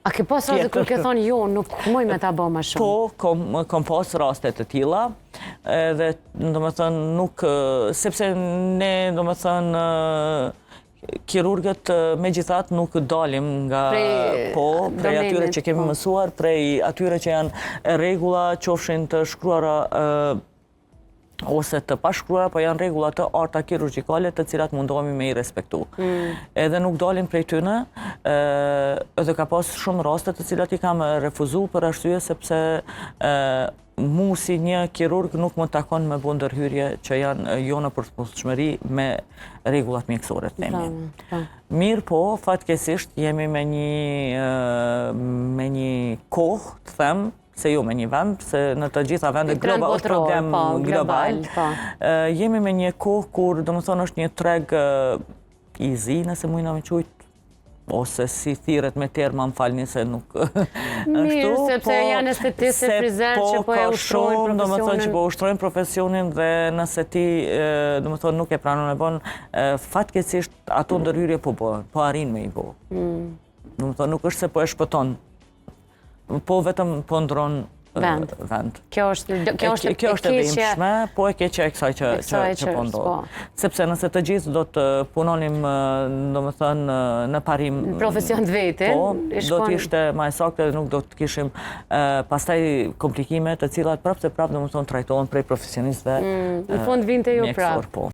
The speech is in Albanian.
A ke pas raste kur ke thonë jo, nuk muj me ta bë më shumë? Po, kom pas raste të tilla, edhe domethënë nuk, sepse ne domethënë kirurgët megjithatë nuk dalim nga prej atyre që kemi mësuar, prej atyre që janë rregulla, qofshin të shkruara ose të pashkruara, po janë rregulla të arta kirurgjikale të cilat mundohemi me I respektu. Edhe nuk dalim prej tyne, edhe ka pas shumë raste të cilat I kam refuzu për arsye sepse mu si një kirurg nuk më takon me bu ndërhyrje që janë jo në përputhshmëri me rregullat mjekësore të themi. Mirë po, fatkeqësisht jemi me një kohë, të them, se jo me një vend, se në të gjitha vendet global është problem global. Jemi me një kohë kur, domethënë, është një treg I zi, nëse mujna me qujt, ose si thiret me terma, më falni se nuk Mirë, sepse janë estetistë, frizer që po e ushtrojnë profesionin. Domethënë që po ushtrojnë profesionin dhe nëse ti, domethënë, nuk e pranon e bon, fatkeqësisht ato ndërhyrje po bëhen, po arrin me I bo. Domethënë, nuk është se po e shpëton, po vetëm po ndron vend. Kjo është e dhimbshme, po e keqe e kësaj që po ndodh. Sepse nëse të gjithë do të punonim, domethënë, në parim profesion të vetin, do të ishte më saktë dhe nuk do të kishim pastaj komplikime të cilat prapë domethënë trajtohen prej profesionistëve në fund vinte jo prapë.